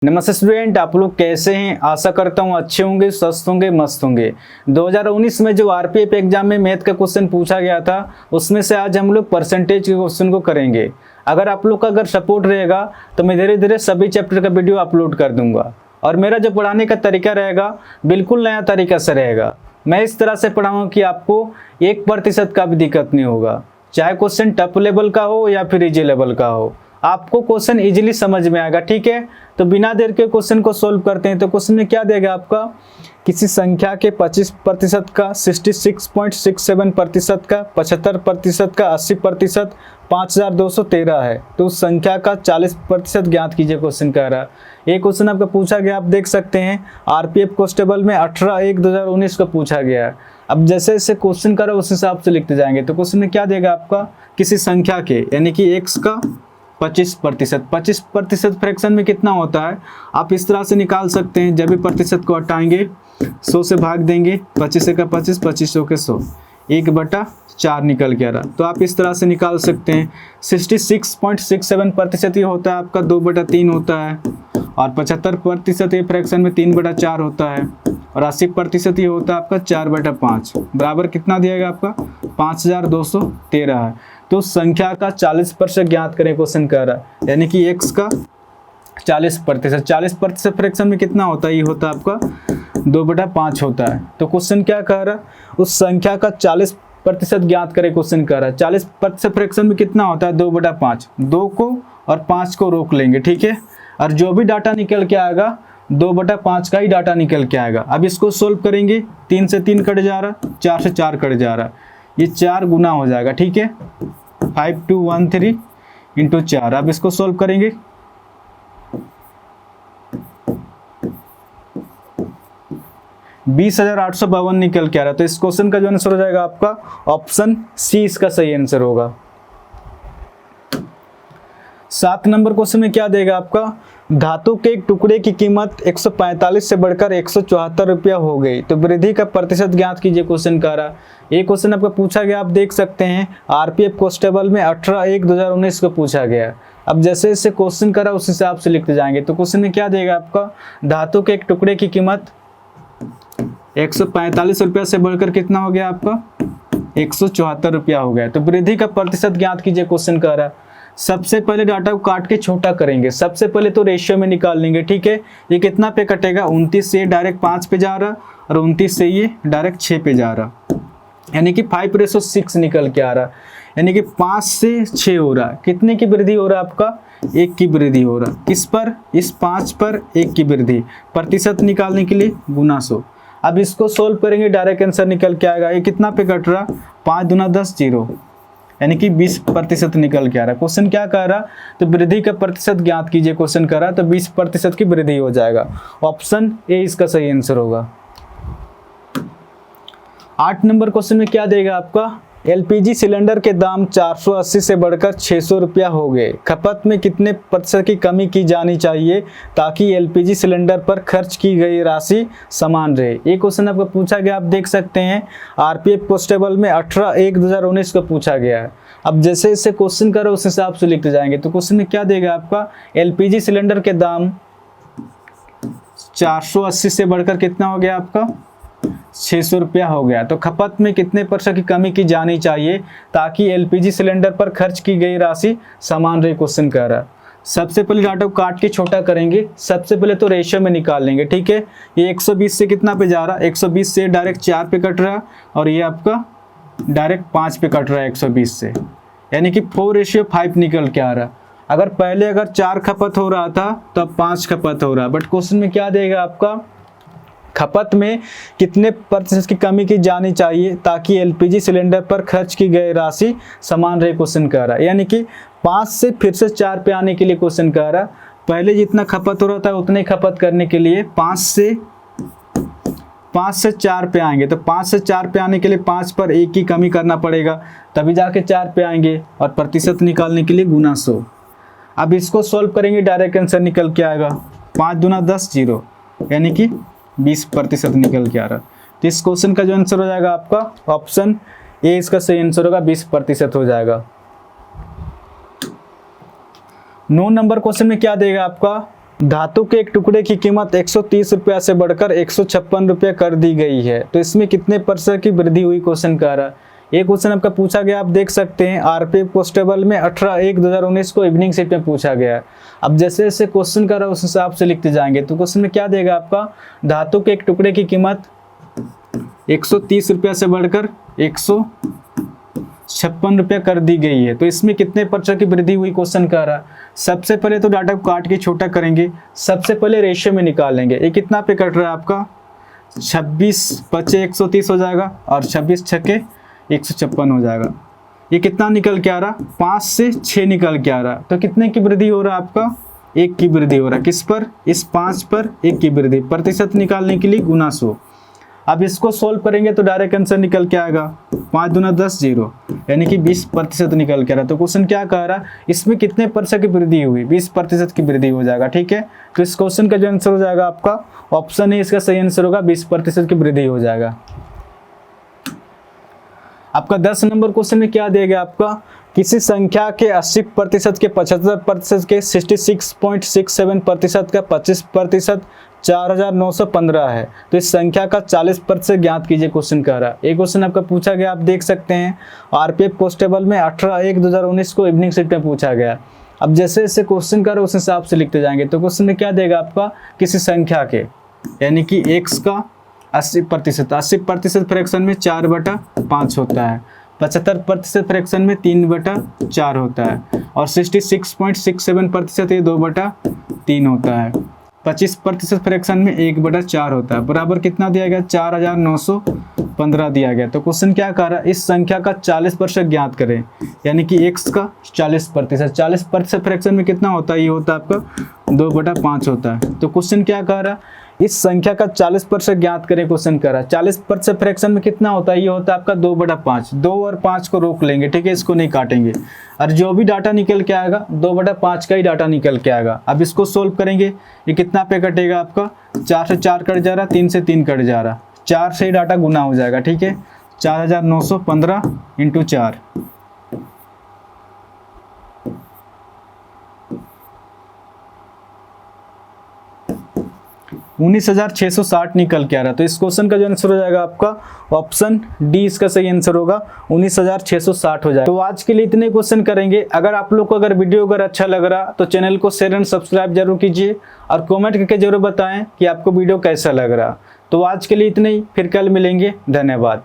नमस्ते स्टूडेंट, आप लोग कैसे हैं। आशा करता हूँ अच्छे होंगे, स्वस्थ होंगे, मस्त होंगे। 2019 में जो आरपीएफ एग्जाम में मैथ का क्वेश्चन पूछा गया था, उसमें से आज हम लोग परसेंटेज के क्वेश्चन को करेंगे। अगर आप लोग का अगर सपोर्ट रहेगा तो मैं धीरे धीरे सभी चैप्टर का वीडियो अपलोड कर दूंगा। और मेरा जो पढ़ाने का तरीका रहेगा बिल्कुल नया तरीका से रहेगा। मैं इस तरह से पढ़ाऊँगा कि आपको 1% का भी दिक्कत नहीं होगा, चाहे क्वेश्चन टफ लेवल का हो या फिर इजी लेवल का हो, आपको क्वेश्चन इजीली समझ में आएगा। ठीक है, तो बिना देर के क्वेश्चन को सोल्व करते हैं। तो क्वेश्चन में क्या देगा आपका, किसी संख्या के 25% का, 66.67% का, 75% का, 80%, 5213 है। तो उस संख्या का 40% ज्ञात कीजिए, क्वेश्चन कह रहा है। ये क्वेश्चन आपका पूछा गया, आप देख सकते हैं आरपीएफ कांस्टेबल में 18/1/2019 को पूछा गया है। अब जैसे जैसे क्वेश्चन कर रहा है उस हिसाब से लिखते जाएंगे। तो क्वेश्चन में क्या देगा आपका, किसी संख्या के यानी कि एक्स का 25%। 25% फ्रैक्शन में कितना होता है, आप इस तरह से निकाल सकते हैं। जब भी प्रतिशत को हटाएंगे 100 से भाग देंगे, 25 का 25, 2500 के 100, 1/4 निकल के आ रहा। तो आप इस तरह से निकाल सकते हैं। 66.67% ये होता है आपका, 2/3 होता है। और 75% ये फ्रैक्शन में 3/4 होता है। और 80% ये होता है आपका 4/5, बराबर कितना दिएगा आपका 5213 है। तो संख्या का 40% ज्ञात करें, क्वेश्चन कह रहा है, यानी कि एक्स का 40%। 40% फ्रैक्शन में कितना होता है, ये होता है आपका 2/5 होता है। तो क्वेश्चन क्या कह रहा है, उस संख्या का 40% ज्ञात करें, क्वेश्चन कह रहा है। 40% फ्रैक्शन में कितना होता है, 2/5। 2 को और 5 को रोक लेंगे, ठीक है। और जो भी डाटा निकल के आएगा 2/5 का ही डाटा निकल के आएगा। अब इसको सोल्व करेंगे, 3 से 3 कट जा रहा, 4 से 4 कट जा रहा, ये 4 गुना हो जाएगा, ठीक है। 5213 इंटू 4। अब इसको सोल्व करेंगे, $20,852 निकल के आ रहा। तो इस क्वेश्चन का जो आंसर हो जाएगा आपका ऑप्शन सी इसका सही आंसर होगा। 7 नंबर क्वेश्चन में क्या देगा आपका, धातु के एक टुकड़े की कीमत 145 से बढ़कर 174 रुपया हो गई, तो वृद्धि का प्रतिशत ज्ञात कीजिए, क्वेश्चन कह रहा। ये क्वेश्चन आपका पूछा गया, आप देख सकते हैं आरपीएफ कांस्टेबल में 18/1/2019 को पूछा गया। अब जैसे जैसे क्वेश्चन करा उस हिसाब से लिखते जाएंगे। तो क्वेश्चन में क्या देगा आपका, धातु के एक टुकड़े की कीमत 145 रुपया से बढ़कर कितना हो गया आपका 174 रुपया हो गया। तो वृद्धि का प्रतिशत ज्ञात कीजिए, क्वेश्चन कह रहा। सबसे पहले डाटा को काट के छोटा करेंगे। सबसे पहले तो रेशियो में निकाल लेंगे, ठीक है। ये कितना पे कटेगा, 29 से ये डायरेक्ट 5 पे जा रहा और 29 से ये डायरेक्ट 6 पे जा रहा, यानी कि 5:6 निकल के आ रहा। यानी कि 5 से 6 हो रहा। कितने की वृद्धि हो रहा है आपका, 1 की वृद्धि हो रहा। किस पर, इस 5 पर 1 की वृद्धि। प्रतिशत निकालने के लिए गुना 100। अब इसको सोल्व करेंगे, डायरेक्ट आंसर निकल के आएगा। ये कितना पे कट रहा, 5 दूना 10, 0, यानी कि 20% निकल के आ रहा। क्वेश्चन क्या कह रहा, तो वृद्धि का प्रतिशत ज्ञात कीजिए, क्वेश्चन कह रहा। तो 20% की वृद्धि हो जाएगा। ऑप्शन ए इसका सही आंसर होगा। 8 नंबर क्वेश्चन में क्या देगा आपका, एलपीजी सिलेंडर के दाम 480 से बढ़कर 600 रुपया हो गए, खपत में कितने प्रतिशत की कमी की जानी चाहिए ताकि एलपीजी सिलेंडर पर खर्च की गई राशि समान रहे। ये क्वेश्चन आपको पूछा गया, आप देख सकते हैं आरपीएफ कांस्टेबल में 18/1/2019 को पूछा गया है। अब जैसे जैसे क्वेश्चन करो उस हिसाब से लिखते जाएंगे। तो क्वेश्चन में क्या देगा आपका, एलपीजी सिलेंडर के दाम 480 से बढ़कर कितना हो गया आपका 600 रुपया हो गया। तो खपत में कितने प्रतिशत की कमी की जानी चाहिए ताकि एलपीजी सिलेंडर पर खर्च की गई राशि समान रहे, क्वेश्चन कह रहा है। सबसे पहले डाटा को काट के छोटा करेंगे। सबसे पहले तो रेशियो में निकाल लेंगे, ठीक है। ये 120 से कितना पे जा रहा, 120 से डायरेक्ट 4 पे कट रहा और ये आपका डायरेक्ट 5 पे कट रहा है 120 से, यानी कि 4:5 निकल के आ रहा। अगर पहले अगर 4 खपत हो रहा था तो अब 5 खपत हो रहा। बट क्वेश्चन में क्या देगा आपका, खपत में कितने प्रतिशत की कमी की जानी चाहिए ताकि एलपीजी सिलेंडर पर खर्च की गई राशि समान रहे, क्वेश्चन कह रहा है। यानी कि 5 से फिर से 4 पे आने के लिए क्वेश्चन कह रहा, पहले जितना खपत हो रहा था उतने खपत करने के लिए 5 से 4 पे आएंगे। तो 5 से 4 पे आने के लिए 5 पर 1 की कमी करना पड़ेगा, तभी जाके 4 पे आएंगे। और प्रतिशत निकालने के लिए गुना 100। अब इसको सोल्व करेंगे, डायरेक्ट आंसर निकल के आएगा 5 दूना 10, 0, यानी कि 20% निकल के आ रहा। तो इस क्वेश्चन का जो आंसर हो जाएगा आपका ऑप्शन ए इसका सही आंसर होगा, 20% हो जाएगा। 9 नंबर क्वेश्चन में क्या देगा आपका, धातु के एक टुकड़े की कीमत 130 रुपया से बढ़कर 156 रुपया कर दी गई है, तो इसमें कितने % की वृद्धि हुई, क्वेश्चन कह रहा है। ये क्वेश्चन आपका पूछा गया, आप देख सकते हैं आरपीएफ कांस्टेबल में 18/1/2019 को इवनिंग शिफ्ट में पूछा गया है। अब जैसे जैसे क्वेश्चन कर रहा है उस हिसाब से लिखते जाएंगे। तो क्वेश्चन में क्या देगा आपका, धातु के एक टुकड़े की कीमत 130 रुपया से बढ़कर 156 रुपया कर दी गई है, तो इसमें कितने % की वृद्धि हुई, क्वेश्चन कह रहा है। सबसे पहले तो डाटा को काट के छोटा करेंगे, सबसे पहले रेशियो में निकालेंगे। ये कितना पे कट रहा है आपका, 26 × 130 हो जाएगा और 26 × 6 = 156 हो जाएगा। ये कितना निकल के आ रहा, 5 से 6 निकल के आ रहा, तो कितने की वृद्धि हो रहा है आपका, 1 की वृद्धि हो रहा है। किस पर, इस 5 पर 1 की वृद्धि, प्रतिशत निकालने के लिए गुना 100। अब इसको सोल्व करेंगे तो डायरेक्ट आंसर निकल के आएगा 5 दूना 10 0, यानी कि 20% निकल के आ रहा। तो क्वेश्चन क्या कह रहा है, इसमें कितने % की वृद्धि हुई, 20% की वृद्धि हो जाएगा। ठीक है, तो इस क्वेश्चन का जो आंसर हो जाएगा आपका ऑप्शन है, इसका सही आंसर होगा 20% की वृद्धि हो जाएगा। आपका 10 नंबर क्वेश्चन में क्या दिया गया आपका, किसी संख्या के 80% के 75% के 66.67% का 25% 4915 है, तो इस संख्या का 40% ज्ञात कीजिए, क्वेश्चन कह रहा है। एक क्वेश्चन आपका पूछा गया, आप देख सकते हैं आरपीएफ कांस्टेबल में 18/1/2019 को इवनिंग शिफ्ट में पूछा गया। अब जैसे जैसे क्वेश्चन कर रहे उस हिसाब से लिखते जाएंगे। तो क्वेश्चन में क्या देगा आपका, किसी संख्या के, यानी कि x का 80% फ्रैक्शन में 4/5 होता है, 75% फ्रैक्शन में 3/4 होता है और 66.67% ये 2/3 होता है, 25% फ्रैक्शन में 1/4 होता है, बराबर कितना दिया गया, 4915 दिया गया। तो क्वेश्चन क्या कह रहा है, इस संख्या का 40% ज्ञात करें, यानी कि x का 40% फ्रैक्शन में कितना होता है, ये होता है आपका 2/5 होता है। तो क्वेश्चन क्या कह रहा है, इस संख्या का 40% ज्ञात करें, क्वेश्चन कर रहा है। 40% फ्रैक्शन में कितना होता है, ये होता है आपका 2/5, 2 और 5 को रोक लेंगे। ठीक है, इसको नहीं काटेंगे और जो भी डाटा निकल के आएगा 2/5 का ही डाटा निकल के आएगा। अब इसको सोल्व करेंगे, ये कितना पे कटेगा आपका, 4 से 4 कट जा रहा, 3 से 3 कट जा रहा, 4 से ही डाटा गुना हो जाएगा। ठीक है, 4915 × 4, 19,660 निकल के आ रहा। तो इस क्वेश्चन का जो आंसर हो जाएगा आपका ऑप्शन डी, इसका सही आंसर होगा 19,660 हो जाएगा। तो आज के लिए इतने क्वेश्चन करेंगे। अगर आप लोग को अगर वीडियो अगर अच्छा लग रहा तो चैनल को शेयर एंड सब्सक्राइब जरूर कीजिए और कमेंट करके जरूर बताएं कि आपको वीडियो कैसा लग रहा। तो आज के लिए इतना ही, फिर कल मिलेंगे, धन्यवाद।